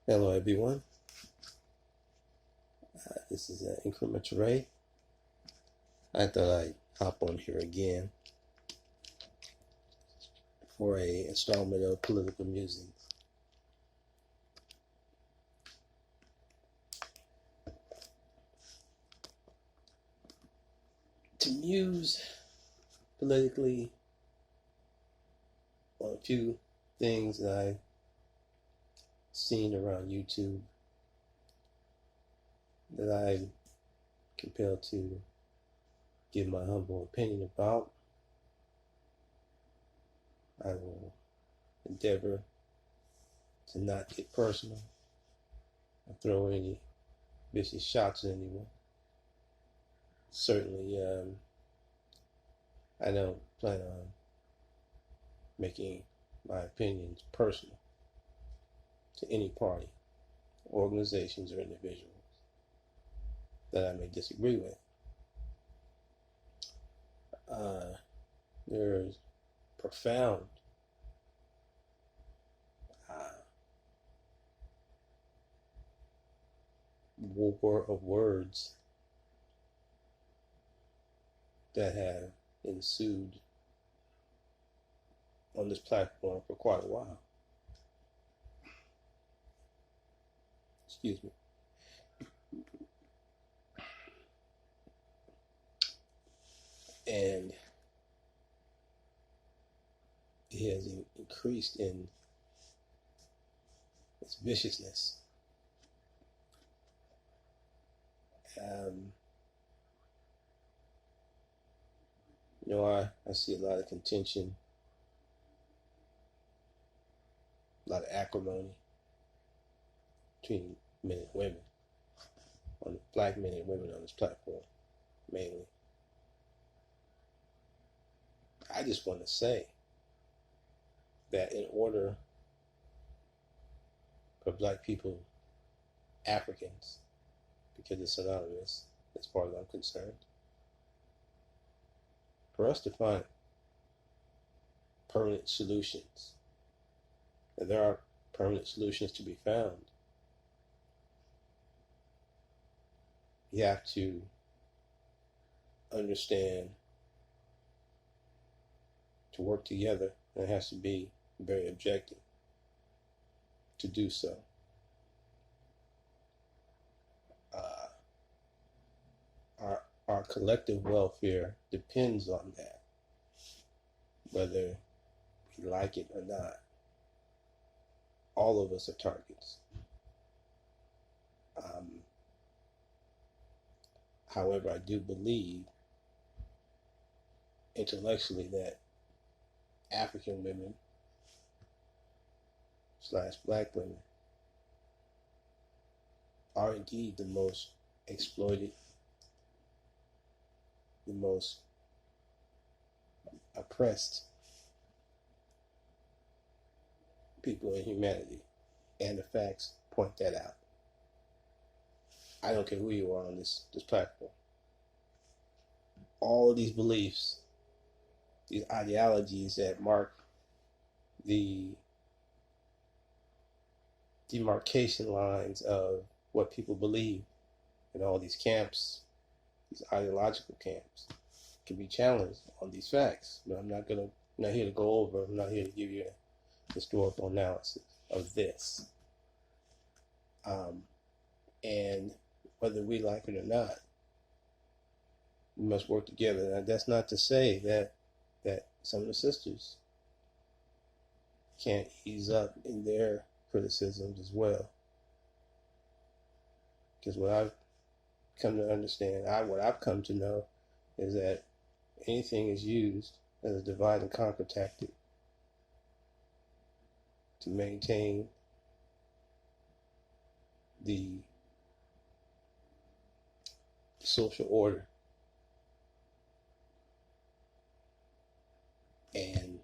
Hello everyone, this is Increment Ray. I thought I'd hop on here again for a installment of Political Musings. To muse politically on a few things that I've seen around YouTube that I'm compelled to give my humble opinion about. I will endeavor to not get personal or throw any vicious shots at anyone. Certainly, I don't plan on making my opinions personal to any party, organizations, or individuals that I may disagree with. There's profound war of words that have ensued on this platform for quite a while. Excuse me. And it has increased in its viciousness. I see a lot of contention, a lot of acrimony between men and women, on black men and women on this platform, mainly. I just want to say that in order for black people, Africans, because it's synonymous as far as I'm concerned, for us to find permanent solutions, and there are permanent solutions to be found, you have to understand to work together, and it has to be very objective to do so. Our collective welfare depends on that, whether we like it or not. All of us are targets. However, I do believe intellectually that African women / black women are indeed the most exploited, the most oppressed people in humanity, and the facts point that out. I don't care who you are on this platform. All of these beliefs, these ideologies that mark the demarcation lines of what people believe in all these camps, these ideological camps, can be challenged on these facts. But I'm not here to go over. I'm not here to give you a historical analysis of this. And whether we like it or not, we must work together. Now, that's not to say that some of the sisters can't ease up in their criticisms as well. Because what I've come to understand, what I've come to know, is that anything is used as a divide and conquer tactic to maintain the social order. And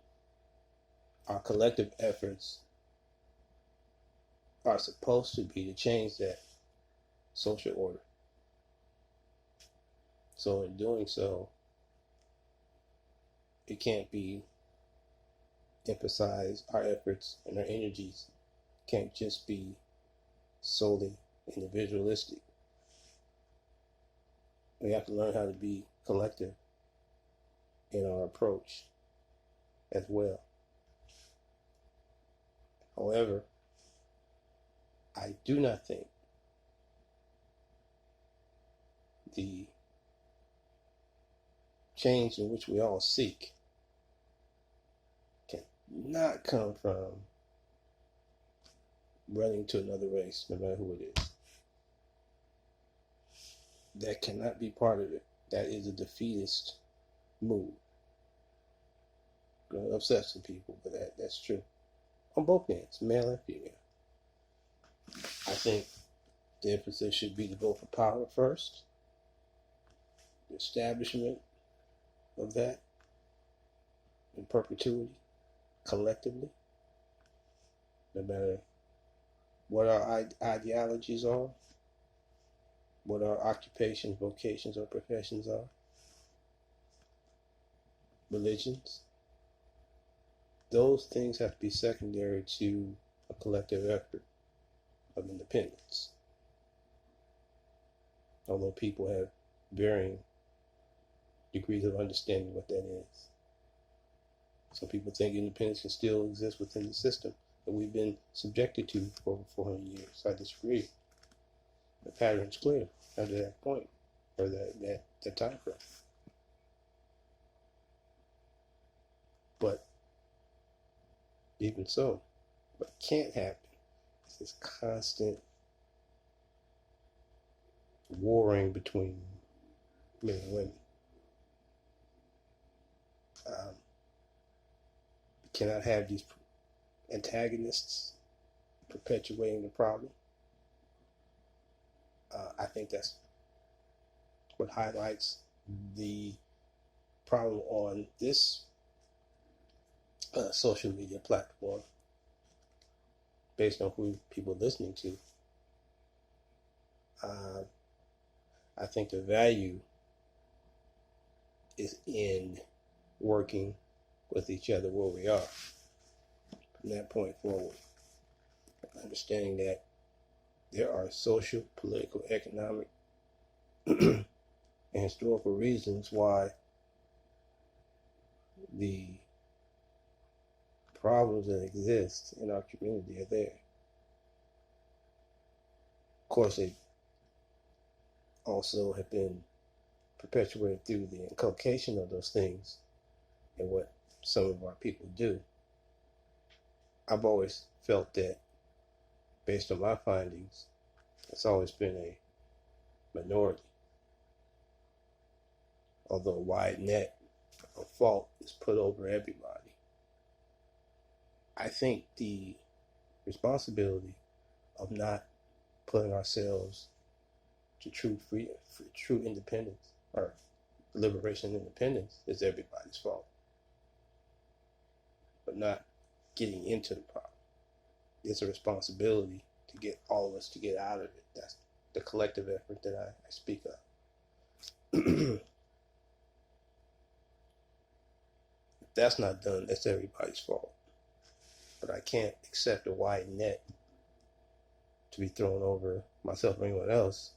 our collective efforts are supposed to be to change that social order. So in doing so, it can't be emphasized, our efforts and our energies can't just be solely individualistic. We have to learn how to be collective in our approach as well. However, I do not think the change in which we all seek can not come from running to another race, no matter who it is. That cannot be part of it. That is a defeatist move. Going to upset some people, but that's true. On both ends, male and female. I think the emphasis should be to go for power first, the establishment of that in perpetuity, collectively, no matter what our ideologies are, what our occupations, vocations, or professions are, religions. Those things have to be secondary to a collective effort of independence. Although people have varying degrees of understanding what that is. Some people think independence can still exist within the system that we've been subjected to for over 400 years. I disagree. The pattern's clear under that point, or that time frame. But even so, what can't happen is this constant warring between men and women. We cannot have these antagonists perpetuating the problem. I think that's what highlights the problem on this social media platform, based on who people are listening to. I think the value is in working with each other where we are from that point forward, understanding that there are social, political, economic, and historical reasons why the problems that exist in our community are there. Of course, they also have been perpetuated through the inculcation of those things and what some of our people do. I've always felt that, based on my findings, it's always been a minority. Although a wide net of fault is put over everybody. I think the responsibility of not putting ourselves to true freedom, true independence, or liberation and independence is everybody's fault. But not getting into the problem. It's a responsibility to get all of us to get out of it. That's the collective effort that I speak of. If that's not done, that's everybody's fault. But I can't accept a wide net to be thrown over myself or anyone else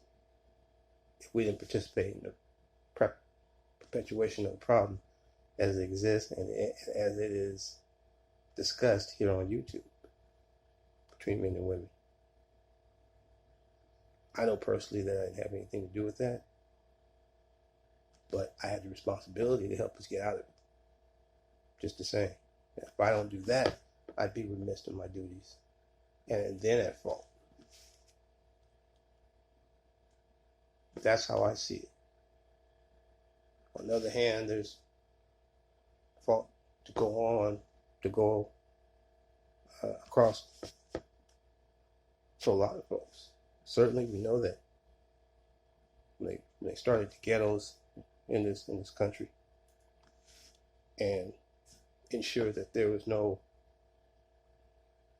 if we didn't participate in the perpetuation of the problem as it exists and as it is discussed here on YouTube between men and women. I know personally that I didn't have anything to do with that, but I had the responsibility to help us get out of it. Just the same. If I don't do that, I'd be remiss in my duties and then at fault. That's how I see it. On the other hand, there's fault to go across for a lot of folks. Certainly, we know that when they started the ghettos in this country and ensured that there was no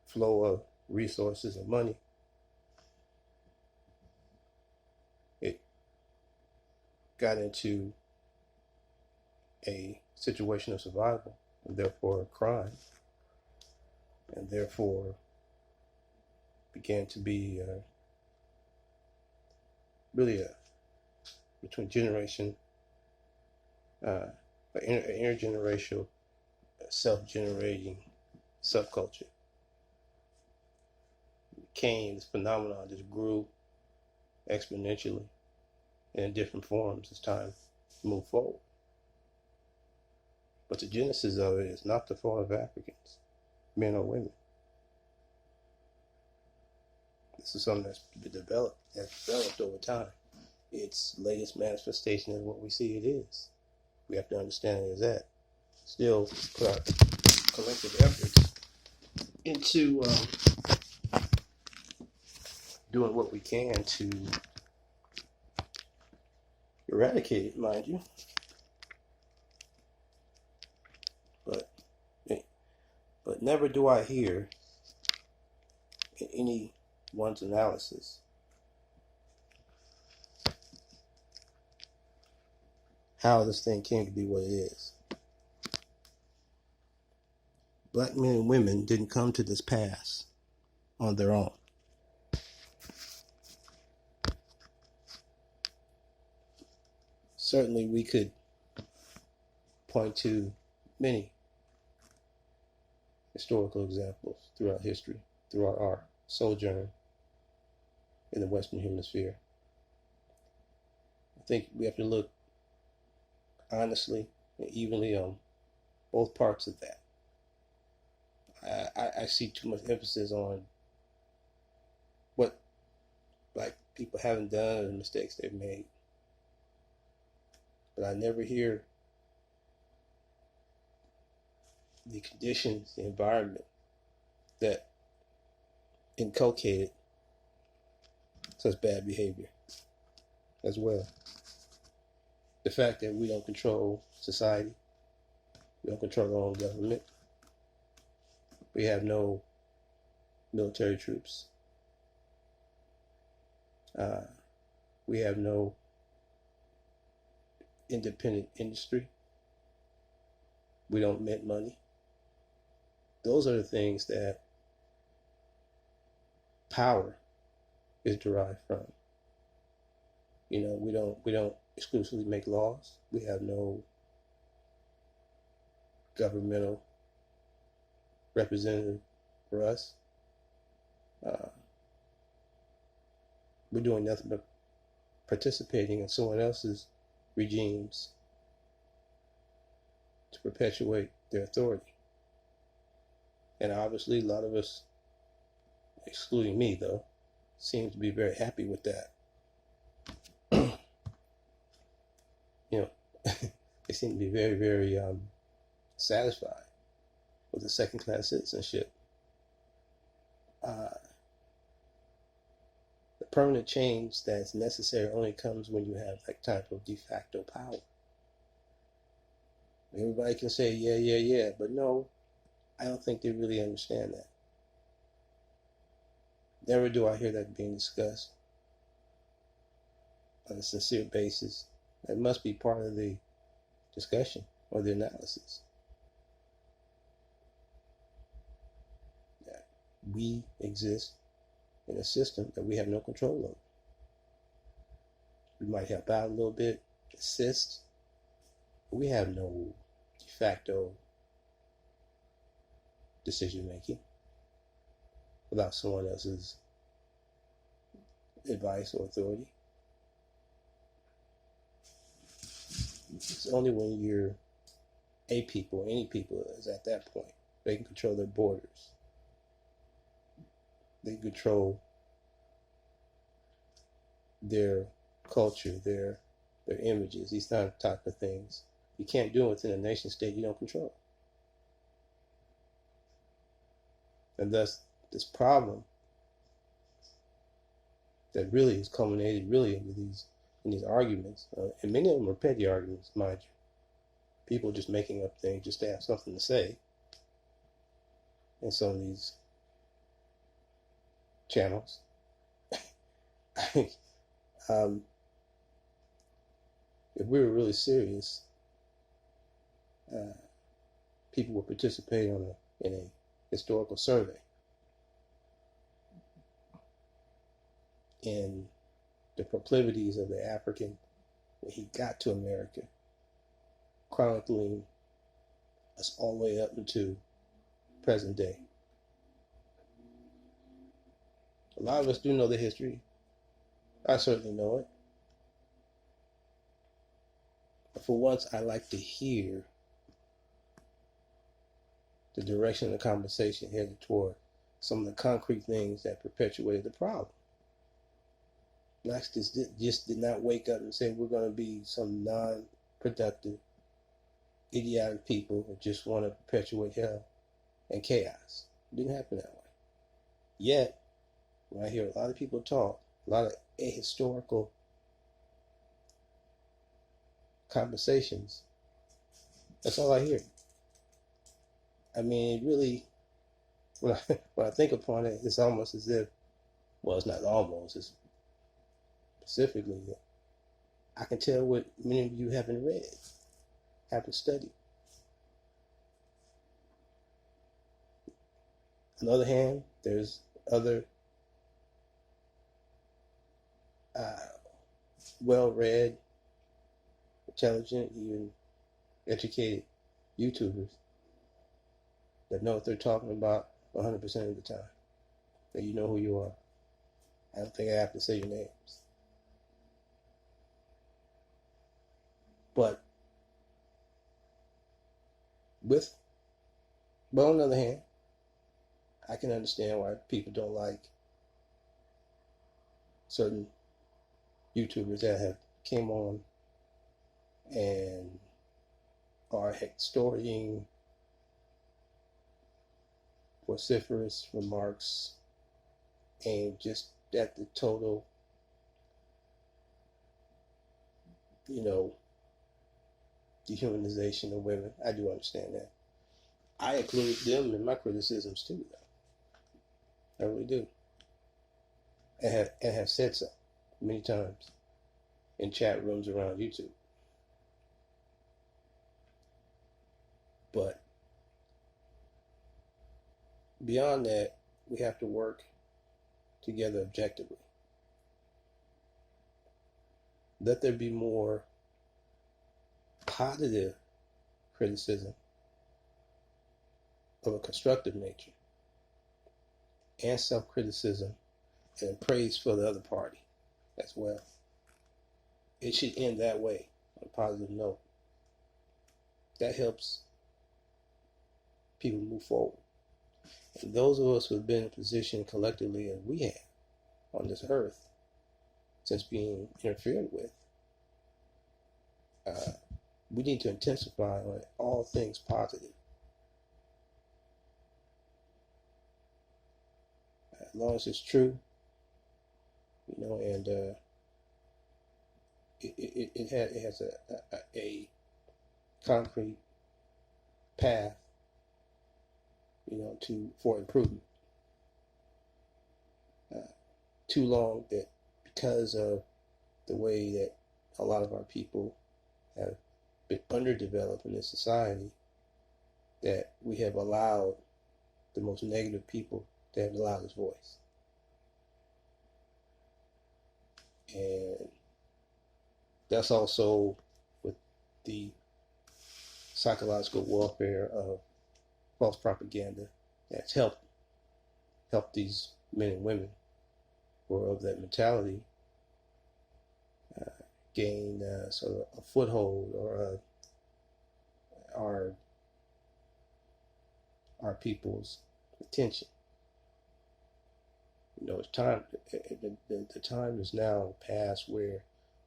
flow of resources and money, it got into a situation of survival, and therefore crime, and therefore began to be really a between generation, an intergenerational, self-generating subculture. This phenomenon just grew exponentially and in different forms as time moved forward. But the genesis of it is not the fault of Africans, men or women. This is something that's been developed over time. Its latest manifestation is what we see it is. We have to understand it as that. Still put our collective efforts into doing what we can to eradicate it, mind you. But never do I hear in anyone's analysis how this thing came to be what it is. Black men and women didn't come to this pass on their own. Certainly we could point to many historical examples throughout history, throughout our sojourn in the Western Hemisphere. I think we have to look honestly and evenly on both parts of that. I see too much emphasis on what Black people haven't done or the mistakes they've made. But I never hear the conditions, the environment that inculcated such bad behavior as well. The fact that we don't control society, we don't control our own government, we have no military troops, we have no independent industry, we don't mint money. Those are the things that power is derived from. You know, we don't exclusively make laws. We have no governmental representative for us. We're doing nothing but participating in someone else's regimes to perpetuate their authority. And obviously a lot of us, excluding me though, seem to be very happy with that. You know, they seem to be very, very satisfied with the second-class citizenship. The permanent change that's necessary only comes when you have that type of de facto power. Everybody can say, yeah, but no, I don't think they really understand that. Never do I hear that being discussed on a sincere basis. That must be part of the discussion or the analysis. That we exist in a system that we have no control over. We might help out a little bit, assist, but we have no de facto decision making without someone else's advice or authority. It's only when you're a people, any people is at that point. They can control their borders. They control their culture, their images, these type of things. You can't do it within a nation state you don't control. And thus, this problem that really is culminated really into these arguments, and many of them are petty arguments, mind you. People just making up things just to have something to say in some of these channels. If we were really serious, people would participate in a historical survey in the proclivities of the African when he got to America, chronicling us all the way up into present day. A lot of us do know the history. I certainly know it. But for once, I like to hear the direction of the conversation headed toward some of the concrete things that perpetuated the problem. Blacks just did not wake up and say we're going to be some non-productive, idiotic people who just want to perpetuate hell and chaos. It didn't happen that way. Yet, when I hear a lot of people talk, a lot of ahistorical conversations, that's all I hear. I mean, it really, when I think upon it, it's almost as if, well, it's not almost, it's specifically, I can tell what many of you haven't read, haven't studied. On the other hand, there's other well-read, intelligent, even educated YouTubers that know what they're talking about 100% of the time. That you know who you are. I don't think I have to say your names. But on the other hand, I can understand why people don't like certain YouTubers that have came on and are extorting vociferous remarks aimed just at the total, dehumanization of women. I do understand that. I include them in my criticisms too, though. I really do. And have said so many times in chat rooms around YouTube. But beyond that, we have to work together objectively. Let there be more positive criticism of a constructive nature and self-criticism and praise for the other party as well. It should end that way, on a positive note. That helps people move forward. And those of us who have been in a position collectively as we have on this earth since being interfered with, we need to intensify on all things positive. As long as it's true, and it has a concrete path, for improvement. Too long that because of the way that a lot of our people have been underdeveloped in this society, that we have allowed the most negative people to have the loudest voice. And that's also with the psychological warfare of false propaganda that's helped these men and women who are of that mentality gain sort of a foothold or our people's attention. It's time. The time is now past where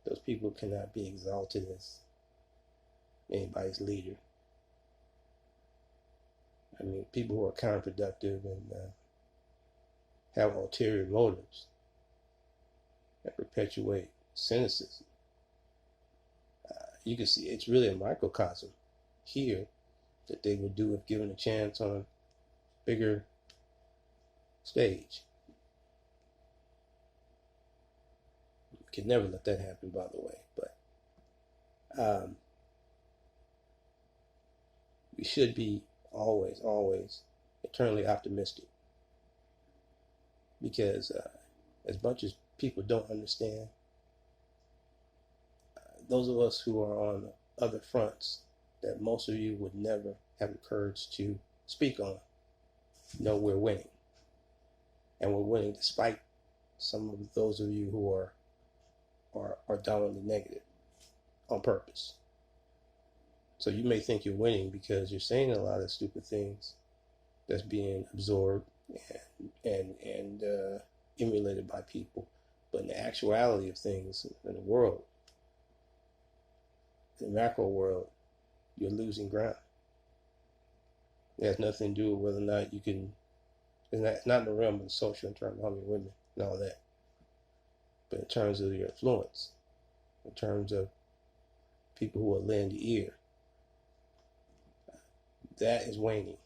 those people cannot be exalted as anybody's leader. I mean, people who are counterproductive and have ulterior motives that perpetuate cynicism. You can see it's really a microcosm here that they would do if given a chance on a bigger stage. You can never let that happen, by the way, but we should be always eternally optimistic, because as much as people don't understand those of us who are on other fronts that most of you would never have the courage to speak on know we're winning. And we're winning despite some of those of you who are down on the negative on purpose. So you may think you're winning because you're saying a lot of stupid things that's being absorbed and emulated by people. But in the actuality of things in the world, in the macro world, you're losing ground. It has nothing to do with whether or not you can, it's not in the realm of the social in terms of how many women and all that. But in terms of your influence, in terms of people who will lend ear, that is waning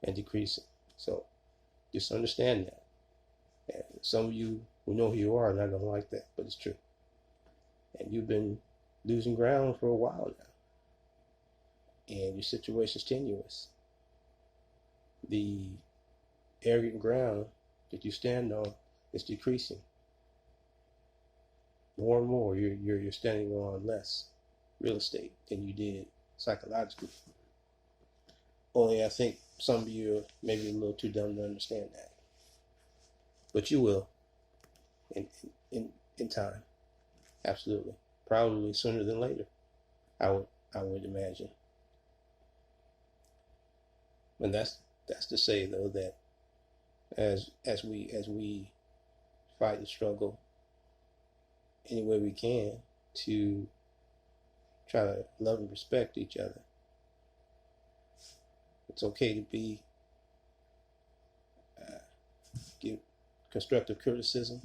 and decreasing. So just understand that. And some of you who know who you are not going to like that, but it's true. And you've been losing ground for a while now. And your situation's tenuous. The arrogant ground that you stand on is decreasing. More and more, you're standing on less real estate than you did psychologically. Only I think some of you are maybe a little too dumb to understand that. But you will in time. Absolutely. Probably sooner than later, I would imagine. And that's to say though that as we fight and struggle any way we can to try to love and respect each other. It's okay to be give constructive criticism.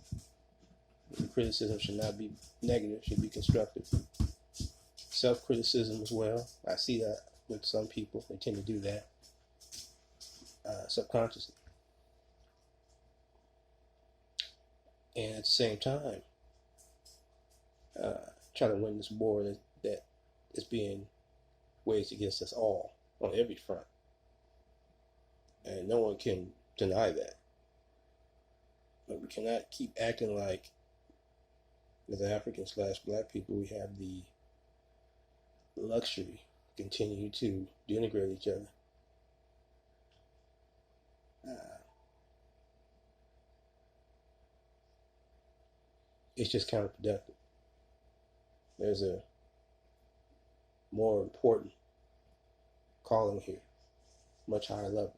The criticism should not be negative, should be constructive. Self-criticism as well. I see that with some people. They tend to do that subconsciously. And at the same time, try to win this war that is being waged against us all on every front. And no one can deny that. But we cannot keep acting like, as African/black people, we have the luxury to continue to denigrate each other. It's just counterproductive. There's a more important calling here, much higher level,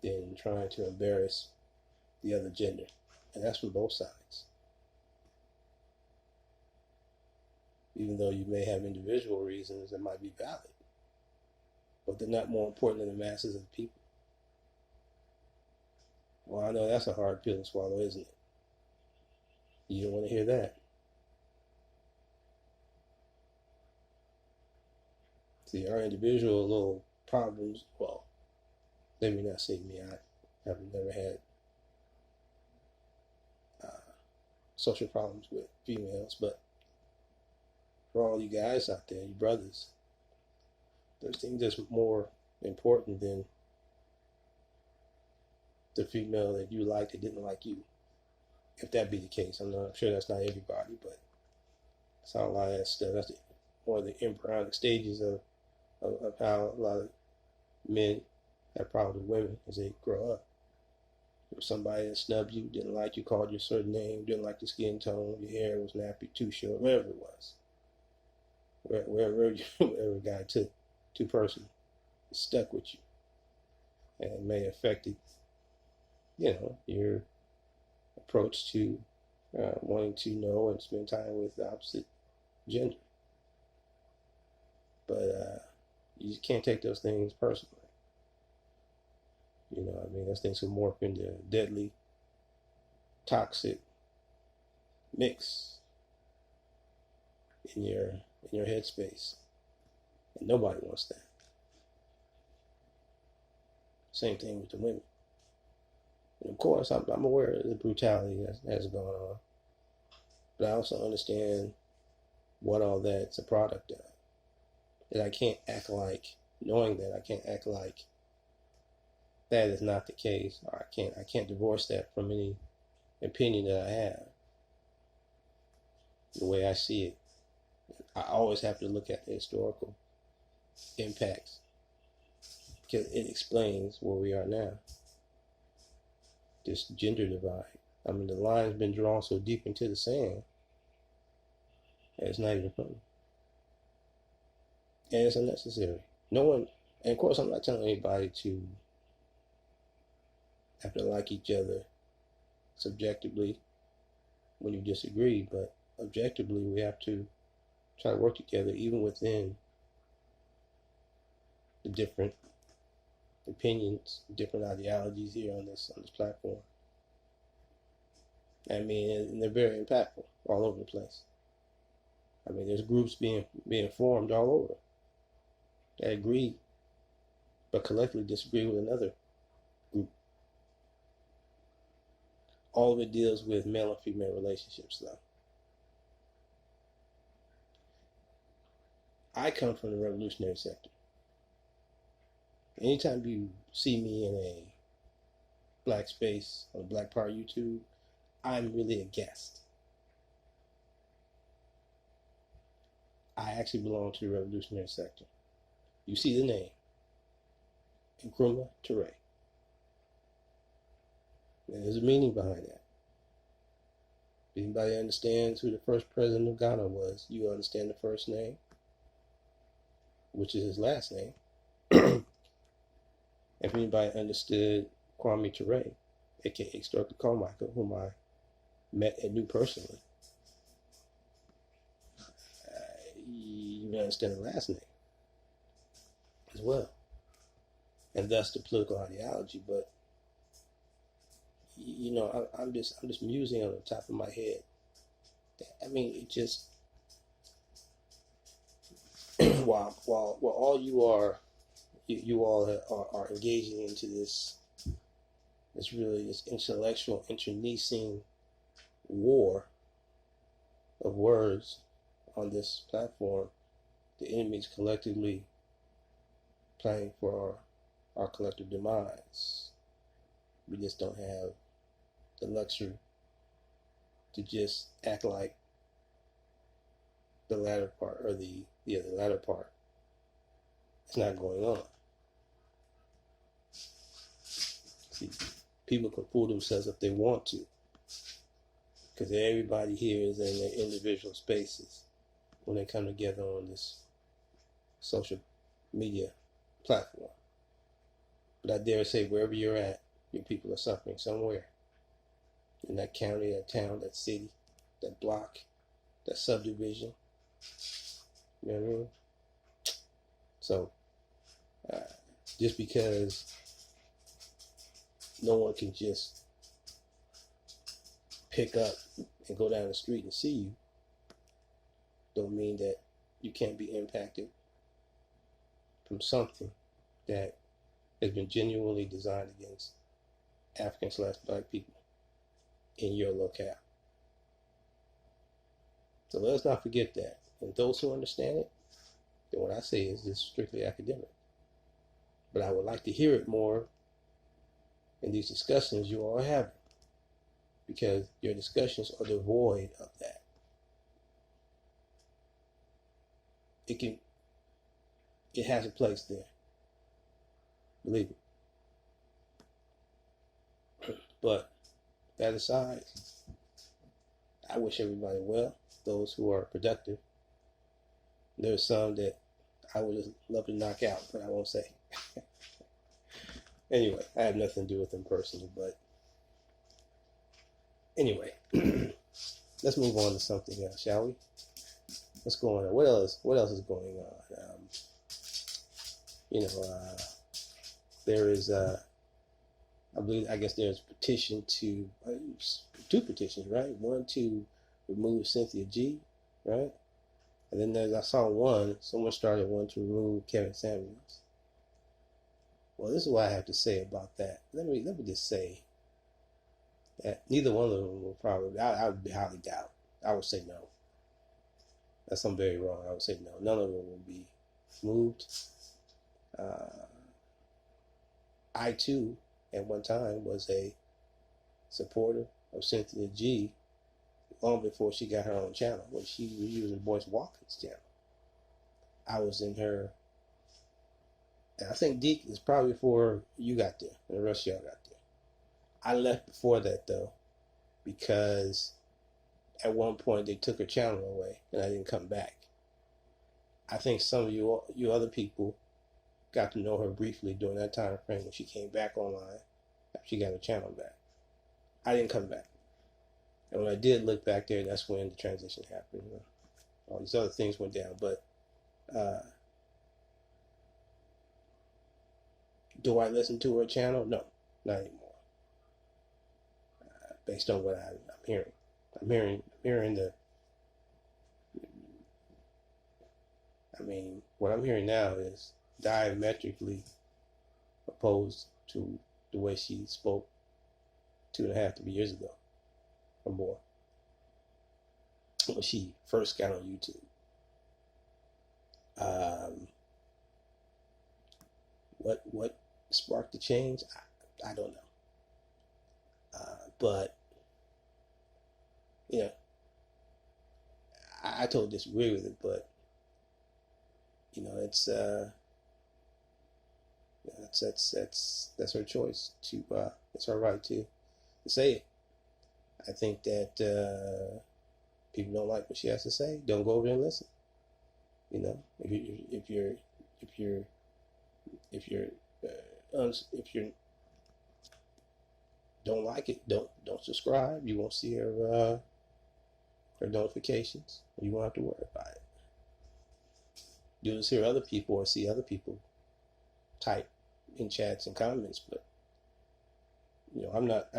than trying to embarrass the other gender. And that's from both sides. Even though you may have individual reasons that might be valid, but they're not more important than the masses of the people. Well, I know that's a hard pill to swallow, isn't it? You don't want to hear that. See, our individual little problems, well, let me not say me, I have never had social problems with females, but for all you guys out there, you brothers, there's things that's more important than the female that you liked that didn't like you. If that be the case, I'm sure that's not everybody, but it's not a lot of that stuff. That's one of the embryonic stages of how a lot of men have problems with women as they grow up. If somebody that snubbed you, didn't like you, called you a certain name, didn't like your skin tone, your hair was nappy, too short, whatever it was. Wherever guy took two person, it stuck with you. And it may have affected, your approach to wanting to know and spend time with the opposite gender. But you just can't take those things personally. Those things will morph into a deadly, toxic mix in your headspace. And nobody wants that. Same thing with the women. And of course, I'm aware of the brutality that has gone on. But I also understand what all that's a product of. And I can't act like, knowing that, I can't act like that is not the case. Or I can't divorce that from any opinion that I have. The way I see it I always have to look at the historical impacts because it explains where we are now. This gender divide. I mean, the line's been drawn so deep into the sand, and it's not even funny. And it's unnecessary. No one, and of course, I'm not telling anybody to have to like each other subjectively when you disagree, but objectively, we have to try to work together, even within the different opinions, different ideologies here on this platform. I mean, and they're very impactful all over the place. I mean, there's groups being formed all over that agree, but collectively disagree with another group. All of it deals with male and female relationships, though. I come from the revolutionary sector. Anytime you see me in a black space on the Black Power YouTube, I'm really a guest. I actually belong to the revolutionary sector. You see the name, Nkrumah Ture. There's a meaning behind that. If anybody understands who the first president of Ghana was, you understand the first name, which is his last name. If anybody understood Kwame Ture, aka Strucker Carmichael, whom I met and knew personally, you understand the last name as well, and thus the political ideology. But you know, I'm just musing on the top of my head. I mean, it just while all you all are engaging into this intellectual internecine war of words on this platform, the enemy's collectively planning for our collective demise. We just don't have the luxury to just act like the latter part, or the latter part. It's not going on. See, people can fool themselves if they want to, because everybody here is in their individual spaces when they come together on this social media platform. But I dare say, wherever you're at, your people are suffering somewhere. In that county, that town, that city, that block, that subdivision. You know what I mean? So, just because no one can just pick up and go down the street and see you, don't mean that you can't be impacted from something that has been genuinely designed against African/Black people in your locale. So let us not forget that. And those who understand it, then what I say is just strictly academic. But I would like to hear it more in these discussions you all have, because your discussions are devoid of that. It has a place there. Believe it. But that aside, I wish everybody well, those who are productive. There's some that I would just love to knock out, but I won't say. Anyway, I have nothing to do with them personally, but anyway, let's move on to something else, shall we? What's going on? What else is going on? There is, I guess there's a petition to, two petitions, right? One to remove Cynthia G, right? And then I saw someone started one to remove Kevin Samuels. Well, this is what I have to say about that. Let me just say that neither one of them will probably, I would highly doubt. I would say no. That's something very wrong. I would say no. None of them will be moved. I too, at one time, was a supporter of Cynthia G. long before she got her own channel. When she was using Boyce Walker's channel, I was in her, and I think Deke is probably before you got there and the rest of y'all got there. I left before that though, because at one point they took her channel away and I didn't come back. I think some of you other people got to know her briefly during that time frame when she came back online after she got her channel back. I didn't come back. And when I did look back there, that's when the transition happened. You know? All these other things went down. But do I listen to her channel? No, not anymore. Based on what I'm hearing. I'm hearing the, I mean, what I'm hearing now is diametrically opposed to the way she spoke 2.5 to 3 years ago or more when she first got on YouTube. What sparked the change? I don't know. But you know, I totally disagree with it. But you know, that's her choice to. It's her right to say it. I think that people don't like what she has to say. Don't go over there and listen. You know, if you don't like it, don't subscribe. You won't see her notifications. You won't have to worry about it. You'll just hear other people or see other people type in chats and comments, but you know, I'm not.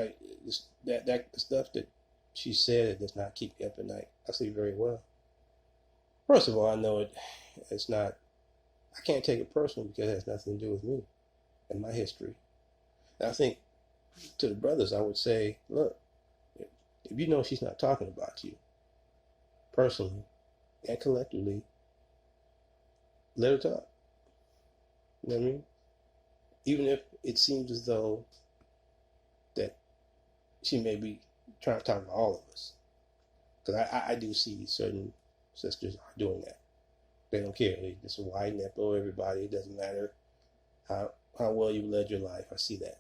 That stuff that she said, it does not keep me up at night. I sleep very well. First of all, I know it's not. I can't take it personal because it has nothing to do with me and my history. And I think to the brothers, I would say, look, if you know she's not talking about you personally and collectively, let her talk. You know what I mean? Even if it seems as though that she may be trying to talk about all of us. Because I do see certain sisters are doing that. They don't care. They just widen that blow everybody. It doesn't matter how well you led your life. I see that.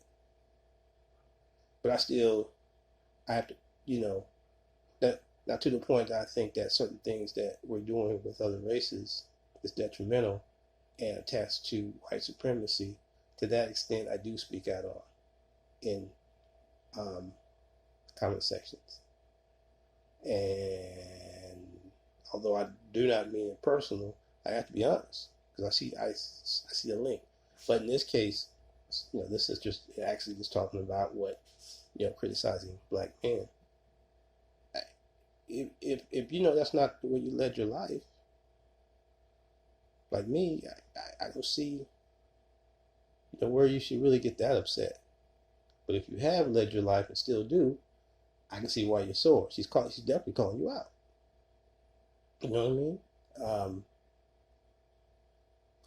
But I have to, you know, that not to the point that I think that certain things that we're doing with other races is detrimental and attached to white supremacy. To that extent, I do speak out on in comment sections. And although I do not mean it personal, I have to be honest because I see a link. But in this case, you know, this is just actually just talking about what, you know, criticizing black men. If you know that's not the way you led your life, like me, I don't see, you know, where you should really get that upset. But if you have led your life and still do, I can see why you're sore. She's definitely calling you out. You know what I mean?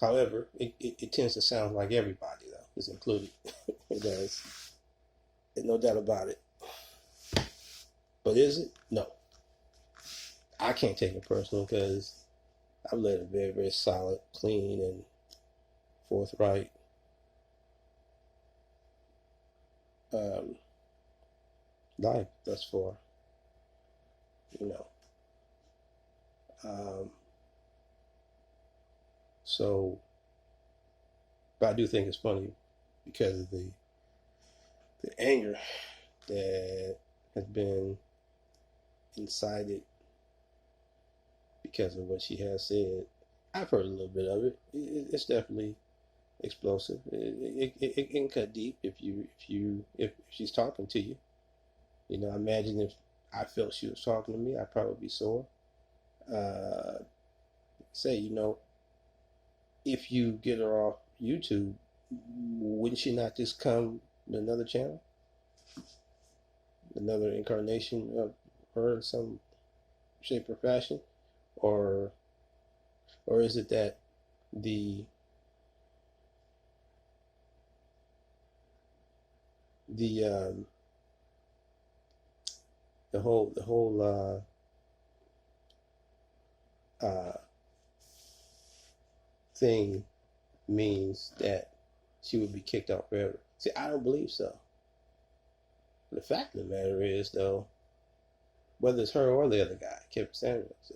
However, it tends to sound like everybody though is included. It does. There's no doubt about it. But is it? No. I can't take it personal because I've led a very, very solid, clean, and forthright life thus far. You know. So, but I do think it's funny because of the anger that has been incited because of what she has said. I've heard a little bit of it. It's definitely explosive. It can cut deep if she's talking to you. You know, imagine if I felt she was talking to me, I'd probably be sore. Say, you know, if you get her off YouTube, wouldn't she not just come to another channel? Another incarnation of her in some shape or fashion? Or is it that the the whole thing means that she would be kicked out forever. See, I don't believe so. The fact of the matter is, though, whether it's her or the other guy, Kevin Samuels,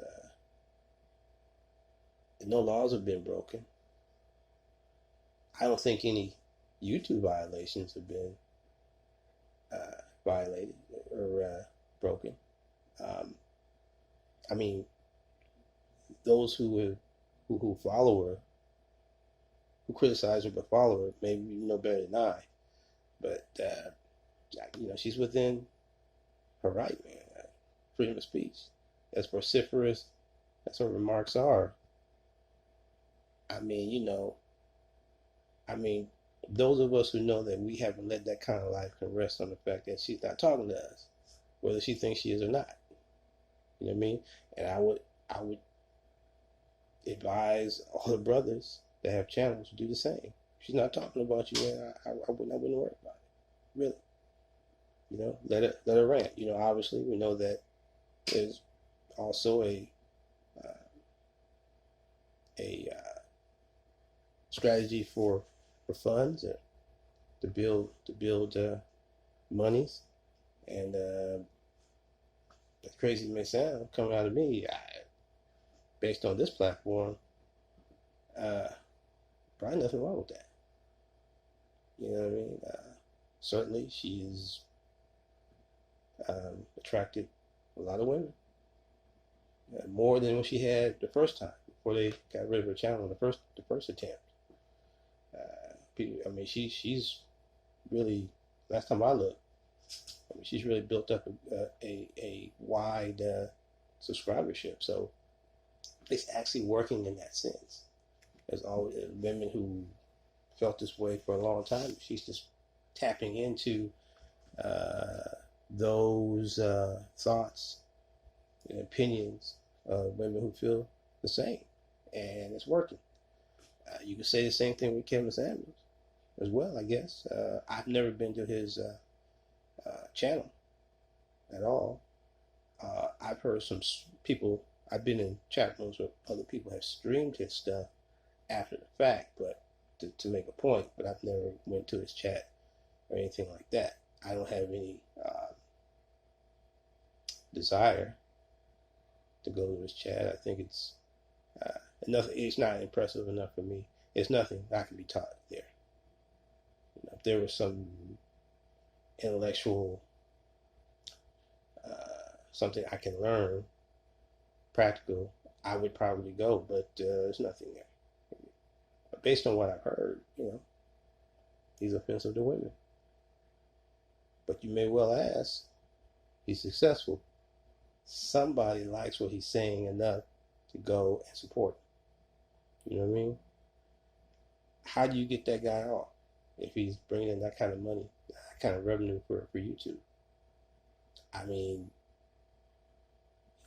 no laws have been broken. I don't think any YouTube violations have been violated or broken. Um, I mean, those who follow her, who criticize her but follow her, maybe know better than I. But she's within her right, man. Freedom of speech. As vociferous as her remarks are, I mean, those of us who know that we haven't led that kind of life can rest on the fact that she's not talking to us, whether she thinks she is or not. You know what I mean? And I would advise all the brothers that have channels to do the same. If she's not talking about you, man, I wouldn't worry about it. Really. Let her rant. Obviously we know that there's also a strategy for funds to build monies, and as crazy as it may sound, coming out of me, based on this platform, probably nothing wrong with that. You know what I mean? Certainly, she's attracted a lot of women, more than what she had the first time before they got rid of her channel the first attempt. She's really, last time I looked, she's really built up a wide subscribership. So it's actually working in that sense. There's always women who felt this way for a long time. She's just tapping into those thoughts and opinions of women who feel the same, and it's working. You can say the same thing with Kevin Samuels as well, I guess. I've never been to his channel at all. I've heard some people, I've been in chat rooms where other people have streamed his stuff after the fact, but to make a point, but I've never went to his chat or anything like that. I don't have any desire to go to his chat. I think it's enough. It's not impressive enough for me. It's nothing I can be taught there. If there was some intellectual something I can learn, practical, I would probably go, but there's nothing there. But based on what I've heard, he's offensive to women. But you may well ask, he's successful. Somebody likes what he's saying enough to go and support him. You know what I mean? How do you get that guy off if he's bringing in that kind of money, that kind of revenue for YouTube? I mean,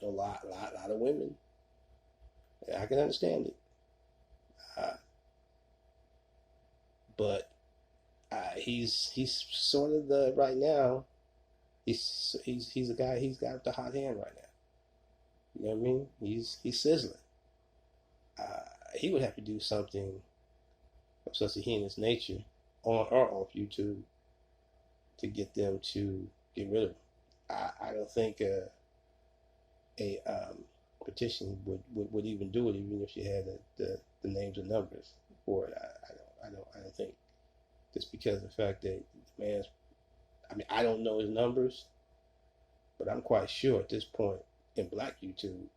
a lot of women. I can understand it, but he's sort of the right now. He's a guy. He's got the hot hand right now. You know what I mean? He's sizzling. He would have to do something of such a heinous nature on or off YouTube to get them to get rid of him. I don't think a petition would even do it, even if she had the names and numbers for it. I don't think, just because of the fact that the man's, I don't know his numbers, but I'm quite sure at this point in Black YouTube,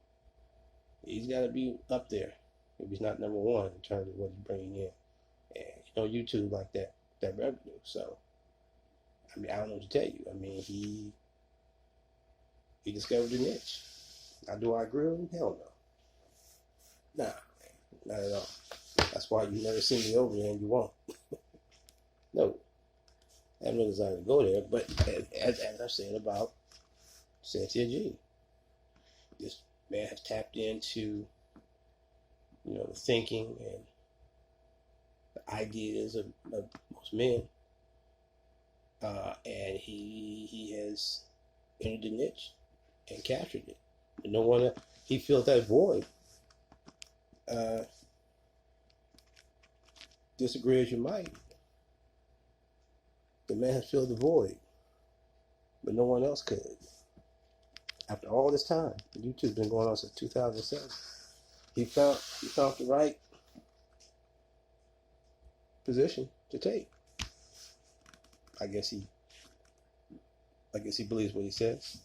he's got to be up there. If he's not number one in terms of what he's bringing in, and YouTube like that revenue. So I don't know what to tell you. He discovered the niche. Now, do I agree with him? Hell no. Nah, man, not at all. That's why you never see me over there, and you won't. No, I have no desire to go there. But as I said about Cynthia G, this man has tapped into the thinking and the ideas of most men, and he has entered the niche. and captured it. And no one, he filled that void. Disagree as you might, the man has filled the void, but no one else could. After all this time, YouTube's been going on since 2007. He found the right position to take. I guess he believes what he says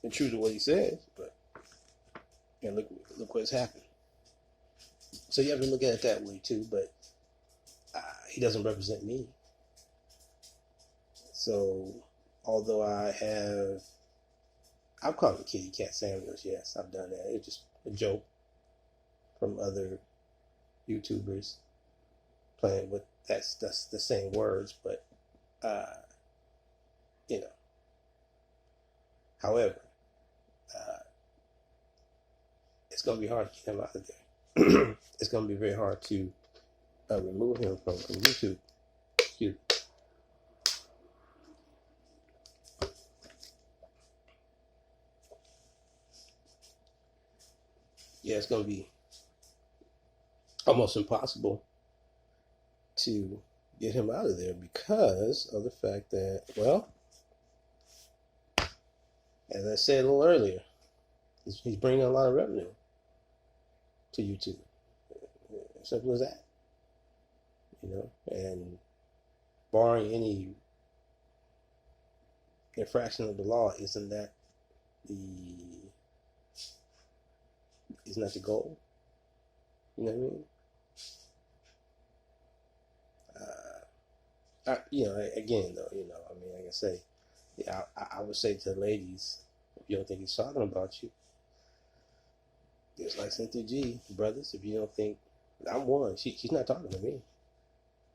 and true to what he says, but and look what's happened. So you have to look at it that way too. But he doesn't represent me. So although I've called him Kitty Cat Samuels. Yes, I've done that. It's just a joke from other YouTubers playing with that's the same words, but you know. However, it's going to be hard to get him out of there. It's going to be very hard to remove him from YouTube. Excuse me. Yeah, it's going to be almost impossible to get him out of there because of the fact that, well, as I said a little earlier, he's bringing a lot of revenue to YouTube. Simple as that. You know, and barring any infraction of the law, isn't that the goal? You know what I mean? Again, though, I mean, like I say, yeah, I would say to the ladies, if you don't think he's talking about you, just like Cynthia G, brothers, if you don't think, I'm one, she's not talking to me.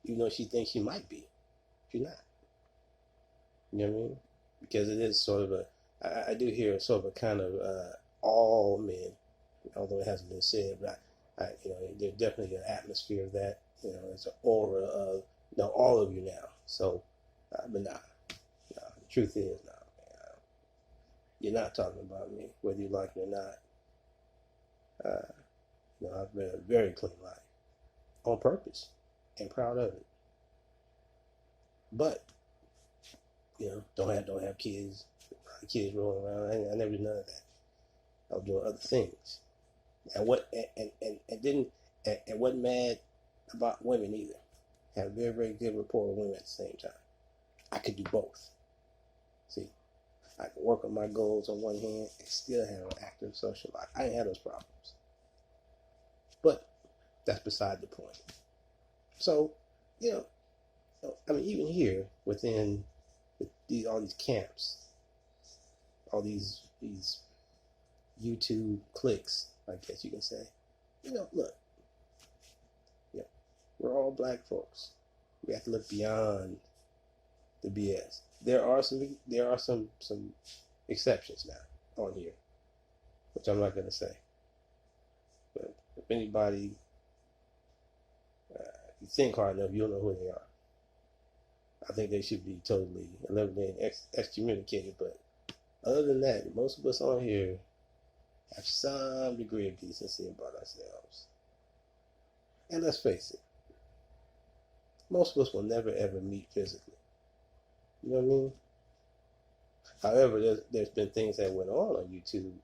Even though she thinks she might be. She's not. You know what I mean? Because it is sort of I do hear sort of a kind of all men, although it hasn't been said, but there's definitely an atmosphere of that, it's an aura of, all of you now. So, but nah, the truth is, you're not talking about me, whether you like it or not. I've been a very clean life on purpose and proud of it. But, don't have kids rolling around. I never did none of that. I was doing other things. And wasn't mad about women either. Had a very, very good rapport with women at the same time. I could do both. See, I could work on my goals on one hand and still have an active social life. I didn't have those problems. But that's beside the point. So, I mean, even here within all these camps, all these YouTube cliques, I guess you can say. Look, we're all black folks. We have to look beyond the BS. There are some exceptions now on here, which I'm not going to say. But if anybody, you think hard enough, you'll know who they are. I think they should be totally eliminated, excommunicated. But other than that, most of us on here have some degree of decency about ourselves. And let's face it, most of us will never ever meet physically. You know what I mean? However, there's been things that went on YouTube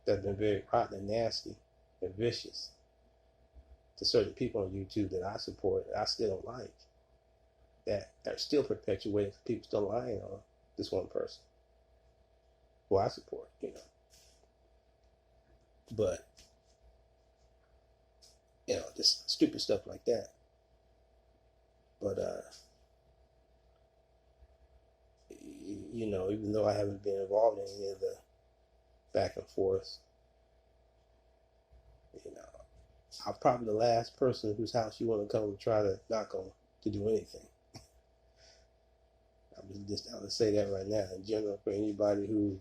that have been very rotten and nasty and vicious to certain people on YouTube that I support, that I still don't like, that are still perpetuating for people still lying on this one person who I support, But, just stupid stuff like that. But, even though I haven't been involved in any of the back and forth, I'm probably the last person whose house you want to come and try to knock on to do anything. I'm just out to say that right now in general for anybody who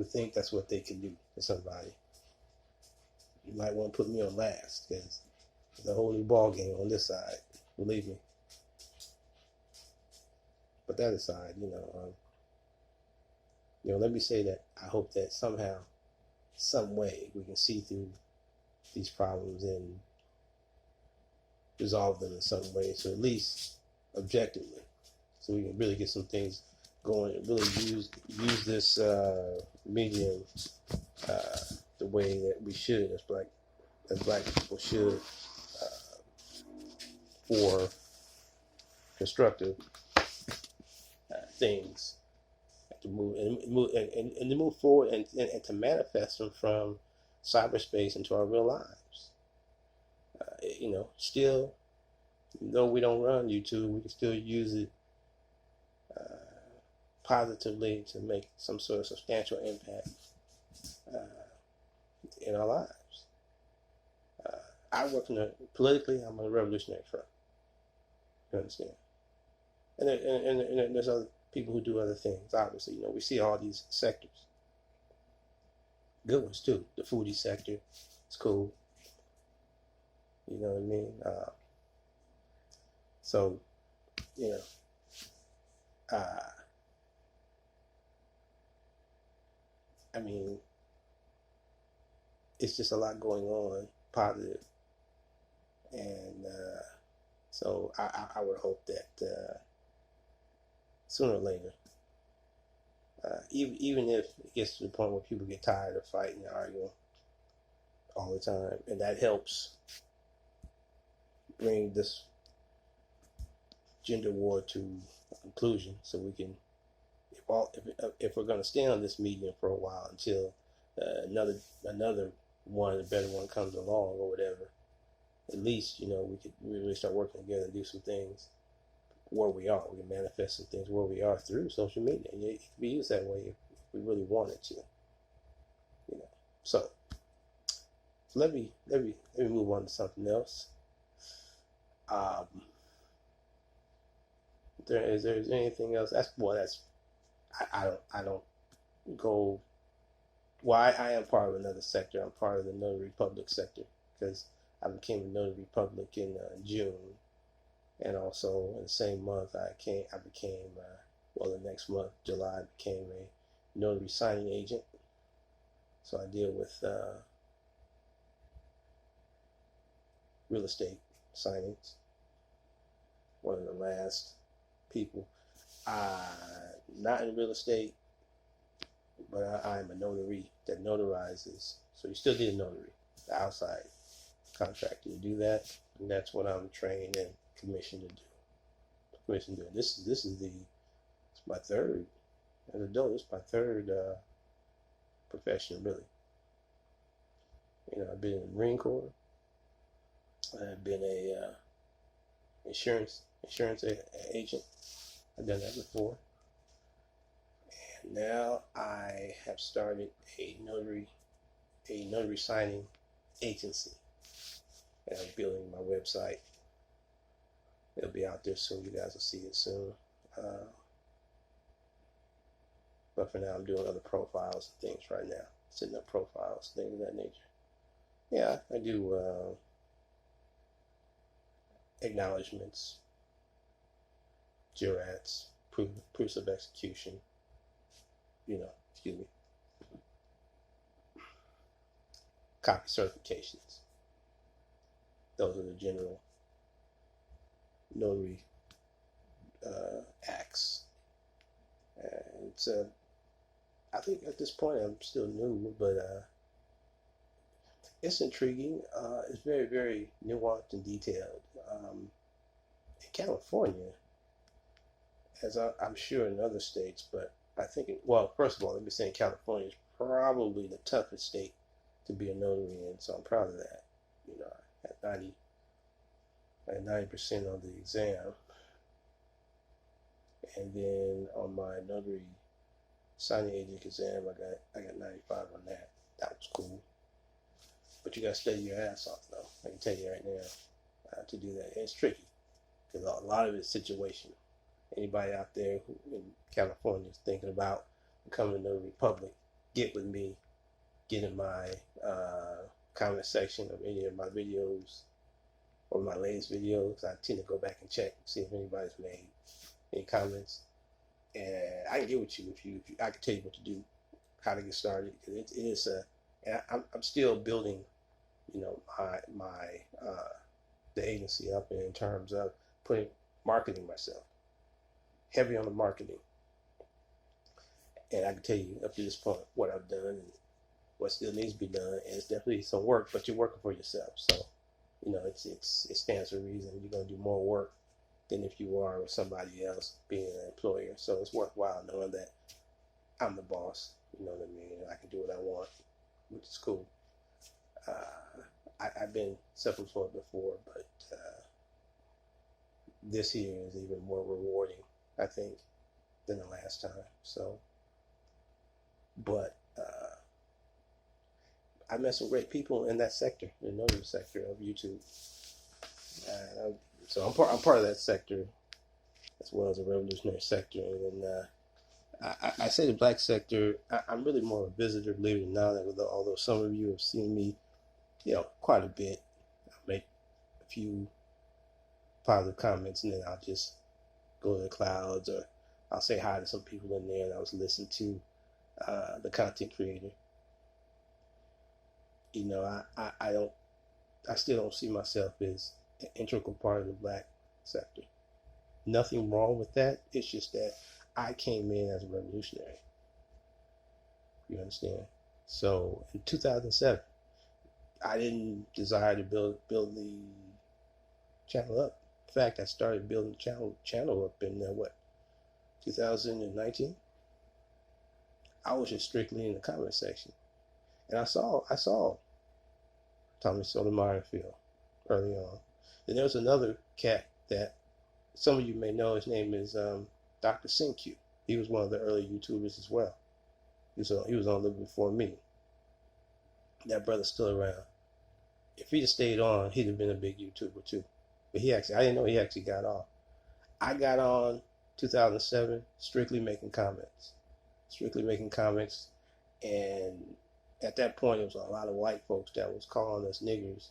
think that's what they can do for somebody. You might want to put me on last because it's a whole new ball game on this side, believe me. But that aside, let me say that I hope that somehow, some way, we can see through these problems and resolve them in some way. So at least objectively, so we can really get some things going and really use this medium the way that we should, as black people should, for constructive things to move to move forward and to manifest them from cyberspace into our real lives. Still, though we don't run YouTube, we can still use it positively to make some sort of substantial impact in our lives. I work politically. I'm on the Revolutionary Front. You understand? And there's other people who do other things. Obviously, we see all these sectors. Good ones too. The foodie sector, it's cool. You know what I mean? So, I mean, it's just a lot going on, positive, and so I would hope that sooner or later, even if it gets to the point where people get tired of fighting and arguing all the time, and that helps bring this gender war to a conclusion, so we can, if we're going to stay on this medium for a while until another one, a better one comes along or whatever, at least we could really start working together and do some things where we are. We can manifest some things where we are through social media, and it can be used that way if we really wanted to. So let me move on to something else. Is there anything else? I don't go. Well, I am part of another sector. I'm part of the notary public sector because I became a notary public in June, and also in the same month I became the next month, July, I became a notary signing agent. So I deal with real estate signings. One of the last people, not in real estate, but I'm a notary that notarizes. So you still need a notary, the outside contractor to do that, and that's what I'm trained and commissioned to do. This is it's my third as an adult. It's my third profession, really. I've been in the Marine Corps. I've been a insurance agent. I've done that before. And now I have started a notary signing agency. And I'm building my website. It'll be out there soon. You guys will see it soon. But for now, I'm doing other profiles and things right now. Setting up profiles, things of that nature. Yeah, I do acknowledgments, jurats, proofs of execution, copy certifications. Those are the general notary acts. And it's I think at this point I'm still new, but it's intriguing. It's very, very nuanced and detailed. In California, as I'm sure in other states, but I think, first of all, let me say California is probably the toughest state to be a notary in, so I'm proud of that. I had 90% on the exam, and then on my notary signing agent exam, I got 95 on that. That was cool. But you got to study your ass off, though. I can tell you right now to do that. And it's tricky because a lot of it's situational. Anybody out there who in California is thinking about becoming a notary public, get with me. Get in my comment section of any of my videos or my latest videos. I tend to go back and check, see if anybody's made any comments. and I can get with you if you I can tell you what to do, how to get started. It is and I'm still building, my the agency up in terms of putting marketing myself, heavy on the marketing, and I can tell you up to this point what I've done and what still needs to be done, and it's definitely some work, but you're working for yourself, so it stands to reason you're gonna do more work than if you are with somebody else being an employer. So it's worthwhile knowing that I'm the boss. You know what I mean? I can do what I want, which is cool. I've been self-employed before, but this year is even more rewarding, I think, than the last time. So, but I met some great people in that sector, the another sector of YouTube. So I'm part of that sector as well as a revolutionary sector. And I say the black sector. I'm really more of a visitor, believe it or not. Although some of you have seen me, quite a bit. I make a few positive comments, and then I'll just go to the clouds, or I'll say hi to some people in there, and I was listening to the content creator. I still don't see myself as an integral part of the black sector. Nothing wrong with that. It's just that I came in as a revolutionary. You understand? So in 2007, I didn't desire to build the channel up. In fact, I started building the channel up in 2019. I was just strictly in the comment section, and I saw Tommy Sotomayor Field early on. Then there was another cat that some of you may know. His name is Dr. Sinq. He was one of the early YouTubers as well. He was on a little before me. That brother's still around. If he'd have stayed on, he'd have been a big YouTuber too. But I didn't know he actually got off. I got on 2007 strictly making comments. And at that point, it was a lot of white folks that was calling us niggers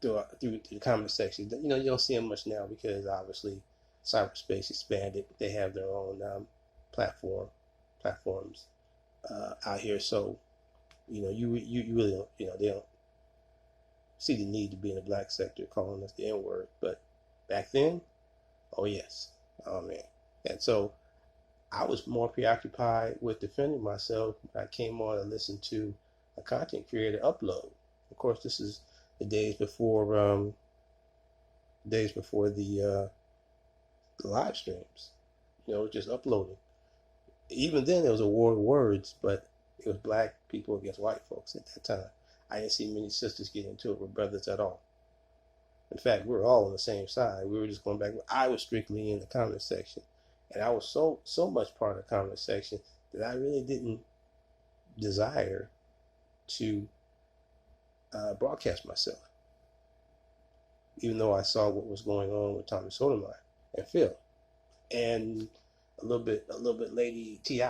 through the comment section. You don't see them much now because obviously cyberspace expanded. They have their own platforms out here. So you really don't, they don't see the need to be in the black sector calling us the N-word. But back then, oh yes, oh man. And so I was more preoccupied with defending myself when I came on and listened to a content creator upload. Of course, this is the days before the live streams. Just uploading. Even then, it was a war of words, but it was black people against white folks at that time. I didn't see many sisters get into it with brothers at all. In fact, we were all on the same side. We were just going back. I was strictly in the comment section. And I was so much part of the comment section that I really didn't desire to broadcast myself, even though I saw what was going on with Tommy Sotomayor and Phil, and a little bit Lady Ti,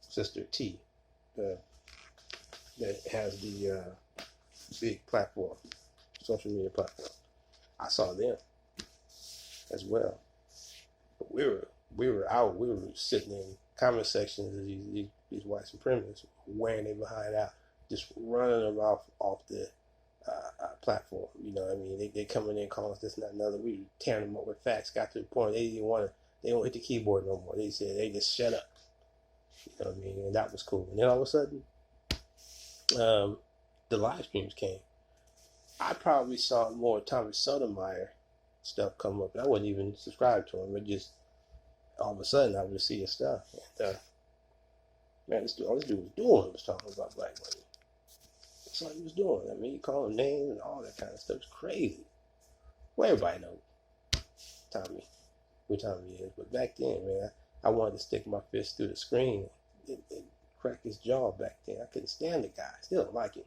Sister T, that has the big platform, social media platform. I saw them as well. But we were sitting in comment sections of these white supremacists wearing their behind out, just running them off the platform. You know what I mean? They coming in calling us this and that and another. We were tearing them up with facts. Got to the point they don't hit the keyboard no more. They said they just shut up. You know what I mean? And that was cool. And then all of a sudden, the live streams came. I probably saw more Tommy Sotomayor stuff come up, and I wasn't even subscribed to him. It just all of a sudden I would just see his stuff. And man, all this dude was doing was talking about black women. That's all he was doing. I mean, he called him names and all that kind of stuff. It's crazy. Well, everybody knows who Tommy is. But back then, man, I wanted to stick my fist through the screen and crack his jaw back then. I couldn't stand the guy. Still don't like him.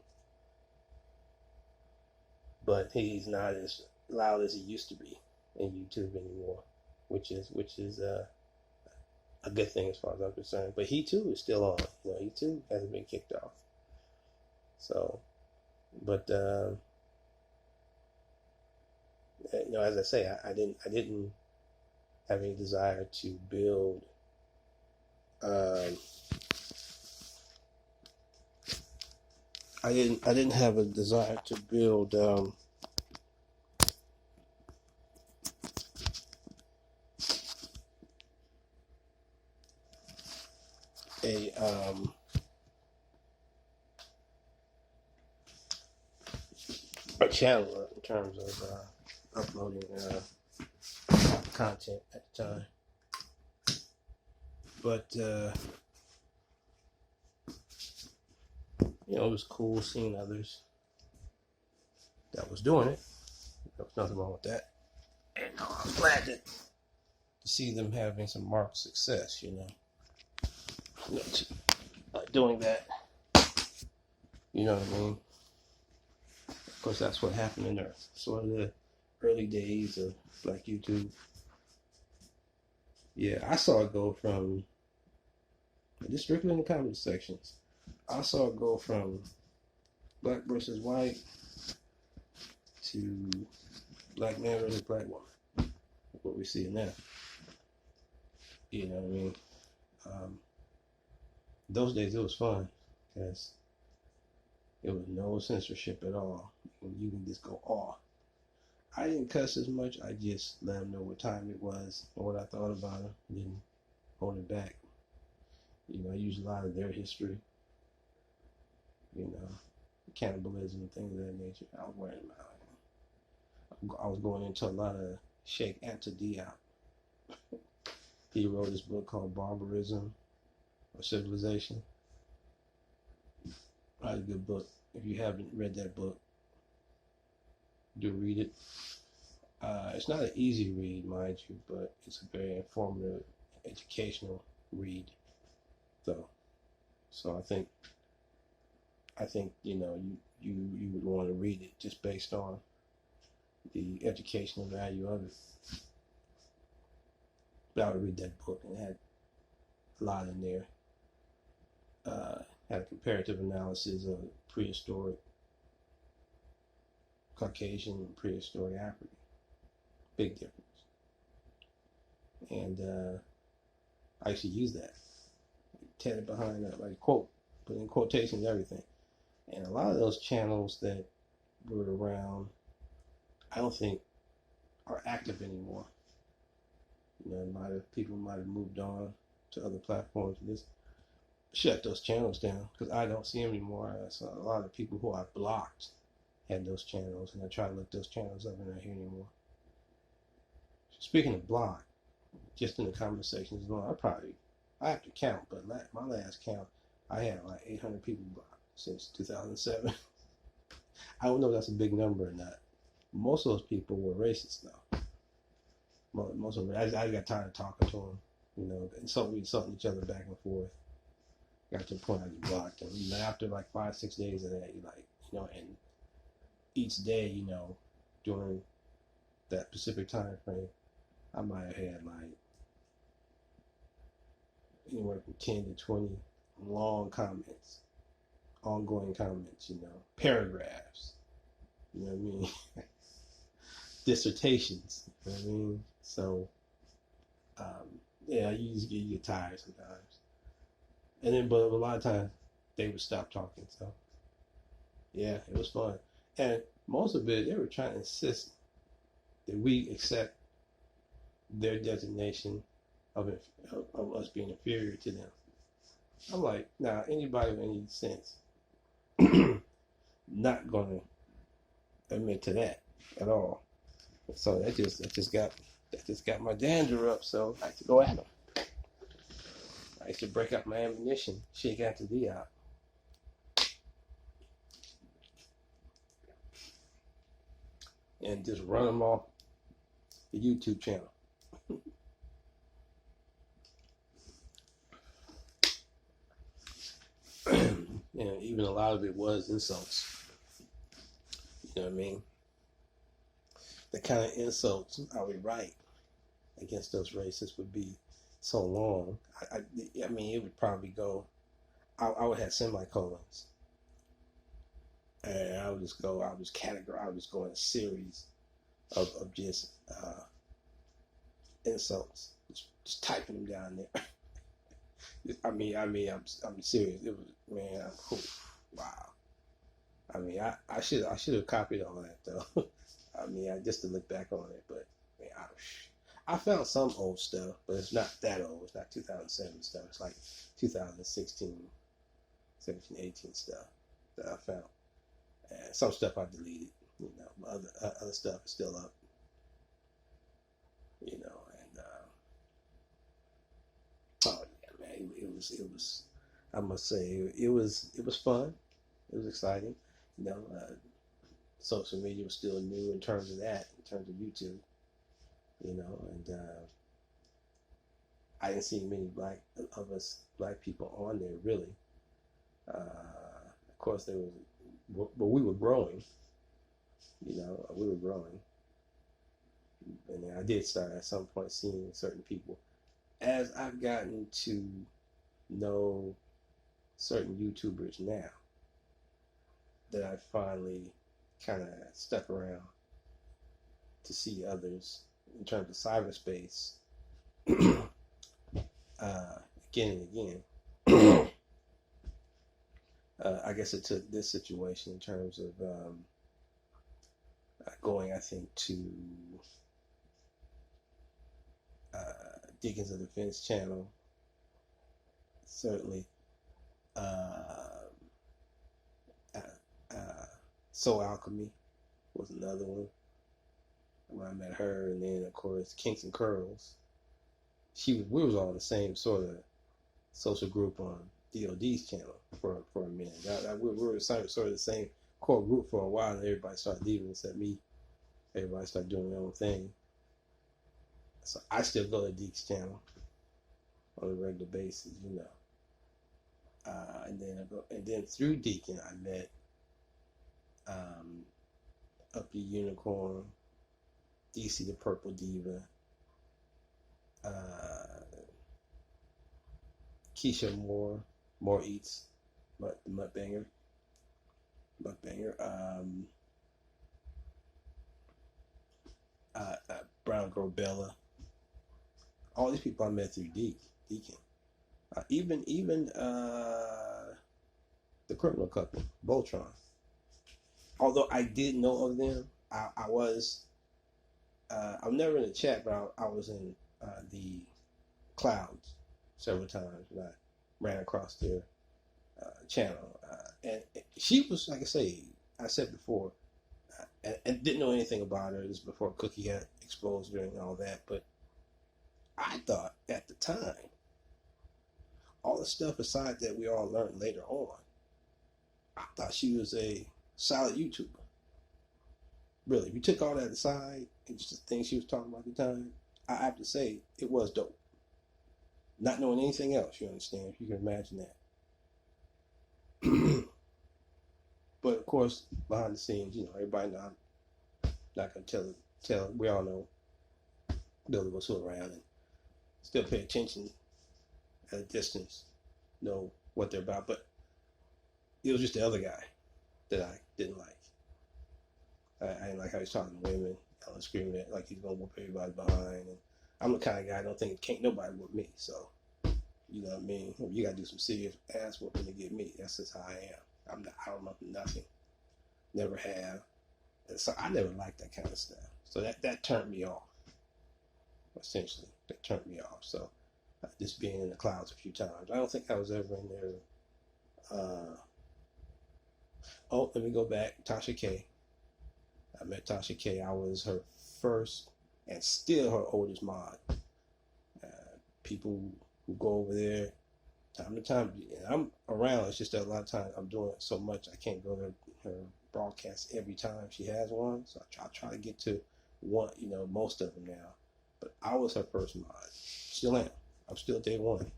But he's not as loud as he used to be in YouTube anymore, which is a good thing as far as I'm concerned. But he too is still on. He too hasn't been kicked off. So, but as I say, I didn't having a desire to build um, I didn't have a desire to build a a channel in terms of uploading content at the time. But you know, it was cool seeing others that was doing it. There was nothing wrong with that. And I was glad to see them having some marked success, doing that. You know what I mean? Of course, that's what happened in the sort of the early days of Black YouTube. Yeah, I saw it go from just strictly in the comment sections. I saw it go from black versus white to black man versus black woman. What we see now. You know what I mean? Those days it was fun because there was no censorship at all. You can just go off. I didn't cuss as much. I just let them know what time it was and what I thought about them. Didn't hold it back. I used a lot of their history. Cannibalism and things of that nature. I was worrying about it. I was going into a lot of Sheikh Anta Diop. He wrote this book called Barbarism or Civilization. Probably a good book. If you haven't read that book, do read it. It's not an easy read, mind you, but it's a very informative, educational read, though. So I think you would want to read it just based on the educational value of it. But I would read that book, and it had a lot in there. Had a comparative analysis of prehistoric Caucasian and prehistoric African. Big difference. And I used to use that. Tell it behind that, like quote, put in quotations, everything. And a lot of those channels that were around, I don't think are active anymore. People might have moved on to other platforms and just shut those channels down because I don't see them anymore. So a lot of people who I blocked had those channels, and I try to look those channels up and they're not here anymore. Speaking of block, just in the conversations, I have to count, but my last count, I had like 800 people blocked since 2007. I don't know if that's a big number or not. Most of those people were racist, though. Most of them, I got tired of talking to them, we insulting each other back and forth. Got to the point I just blocked them. After like 5-6 days of that, and each day, during that specific time frame, I might have had like anywhere from 10 to 20 long comments, ongoing comments, paragraphs, you know what I mean? Dissertations, you know what I mean? So, yeah, you get tired sometimes. And then, but a lot of times, they would stop talking, so, yeah, it was fun. And most of it, they were trying to insist that we accept their designation of us being inferior to them. I'm like, nah, anybody with any sense not gonna admit to that at all. So that just got my dander up. So I had to go at them. I used to break out my ammunition, shake out the Diop. And just run them off the YouTube channel. And even a lot of it was insults. You know what I mean? The kind of insults I would write against those racists would be so long. I mean, it would probably go. I would have semicolons, and I would just categorize. I would just go in a series of just insults, just typing them down there. I'm serious. It was, man, wow. I should have copied all that though. I just to look back on it, but man, I found some old stuff, but it's not that old. It's not 2007 stuff. It's like 2016, 17, 18 stuff that I found. And some stuff I deleted. Other stuff is still up. And oh yeah, man, it was. I must say it was fun. It was exciting. Social media was still new in terms of that, in terms of YouTube. And I didn't see many black people on there really. Of course, there was, but we were growing. We were growing, and then I did start at some point seeing certain people. As I've gotten to know certain YouTubers now, that I finally kind of stuck around to see others in terms of cyberspace again and again. I guess it took this situation in terms of going, I think, to Deacons of Defense channel, certainly. Soul Alchemy was another one when I met her, and then of course Kinks and Curls. We was all the same sort of social group on DOD's channel for a minute. We were sort of the same core group for a while, and everybody started leaving except me. Everybody started doing their own thing. So I still go to Deke's channel on a regular basis, and then through Deacon I met Up the Unicorn, DC the Purple Diva, Keisha Moore Eats, the Mudbanger, Brown Girl Bella. All these people I met through Deacon. Even the Criminal Couple, Voltron. Although I did know of them, I'm never in the chat, but I was in the clouds several times when I ran across their channel. And she was, like I said before, and didn't know anything about her. This was before Cookie had exposed her and all that. But I thought at the time, all the stuff aside that we all learned later on, I thought she was a solid YouTuber. Really, if you took all that aside and just the things she was talking about at the time, I have to say it was dope. Not knowing anything else, you understand, if you can imagine that. But of course, behind the scenes, everybody know I'm not gonna tell. We all know Billy was still around and still pay attention at a distance, know what they're about. But it was just the other guy that I didn't like. I didn't like how he's talking to women, screaming at like he's gonna whoop everybody behind. And I'm the kind of guy I don't think can't nobody whoop me. So you know what I mean? You gotta do some serious ass whooping to get me. That's just how I am. I don't know nothing. Never have. And so I never liked that kind of stuff. So that turned me off. Essentially, that turned me off. So just being in the clouds a few times. I don't think I was ever in there. Let me go back. Tasha K. I met Tasha K. I was her first and still her oldest mod. People who go over there time to time, and I'm around. It's just that a lot of times I'm doing so much I can't go to her broadcast every time she has one. So I try to get to one, most of them now. But I was her first mod. Still am. I'm still day one.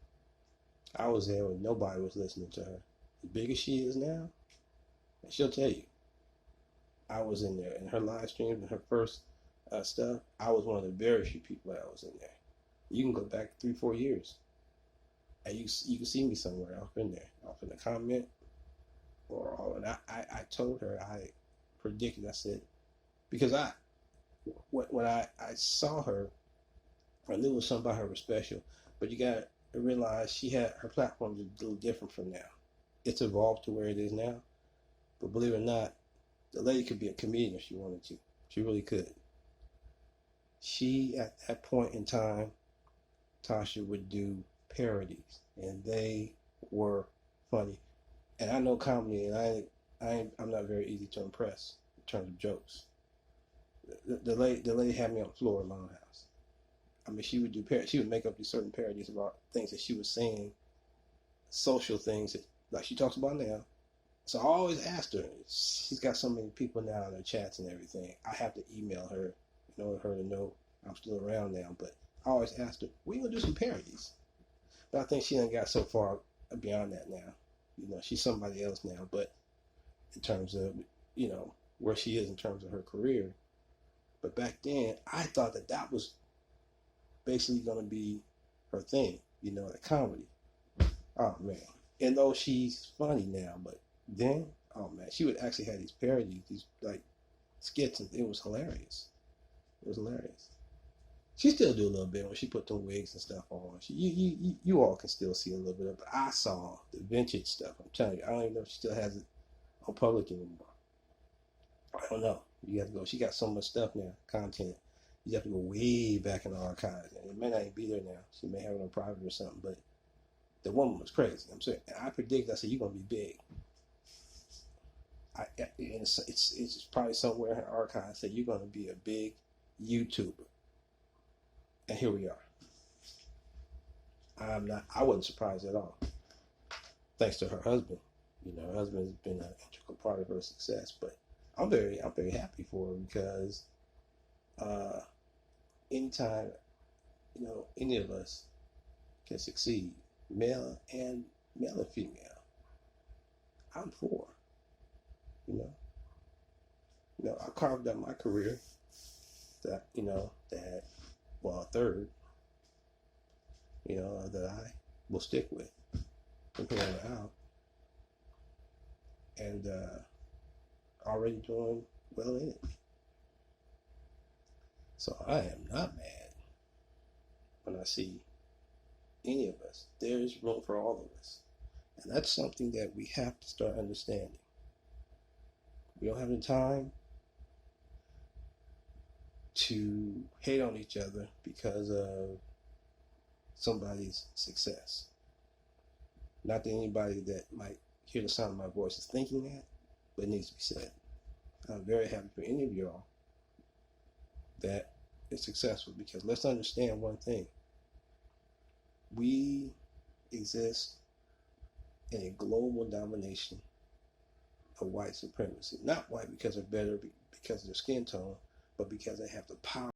I was there when nobody was listening to her. As big as she is now, and she'll tell you. I was in there in her live streams and her first stuff. I was one of the very few people that was in there. You can go back 3-4 years, and you can see me somewhere off in there, off in the comment, or all. And I told her, I predicted. I said, because when I saw her I knew it was something about her was special, but you got to realize her platform is a little different from now. It's evolved to where it is now, but believe it or not, the lady could be a comedian if she wanted to. She really could. She, at that point in time, Tasha would do parodies, and they were funny. And I know comedy, and I'm not very easy to impress in terms of jokes. The lady had me on the floor in my own house. I mean, she would make up these certain parodies about things that she was saying, social things that, like she talks about now. So I always asked her. She's got so many people now in her chats and everything. I have to email her in order for her to know I'm still around now. But I always asked her, "We gonna do some parodies?" But I think she done got so far beyond that now. She's somebody else now. But in terms of where she is in terms of her career. But back then, I thought that was basically going to be her thing, the comedy. Oh man! And though she's funny now, but then, oh man, she would actually have these parodies, these like skits, and it was hilarious. It was hilarious. She still do a little bit when she put them wigs and stuff on. You all can still see a little bit of it. But I saw the vintage stuff. I'm telling you, I don't even know if she still has it on public anymore. I don't know. You have to go. She got so much stuff now, content. You have to go way back in the archives, and it may not even be there now. She may have it on private or something, but the woman was crazy. I'm saying, and I predict. I said, you're gonna be big. It's probably somewhere in her archives that you're gonna be a big YouTuber, and here we are. I'm not. I wasn't surprised at all. Thanks to her husband. Her husband has been an integral part of her success. But I'm very happy for her because anytime any of us can succeed, male and female, I'm for. I carved out my career that a third, that I will stick with from here on out, and already doing well in it. So I am not mad when I see any of us. There's room for all of us, and that's something that we have to start understanding. We don't have the time to hate on each other because of somebody's success. Not that anybody that might hear the sound of my voice is thinking that, but it needs to be said. I'm very happy for any of y'all that is successful, because let's understand one thing. We exist in a global domination of white supremacy. Not white because they're better because of their skin tone, but because they have the power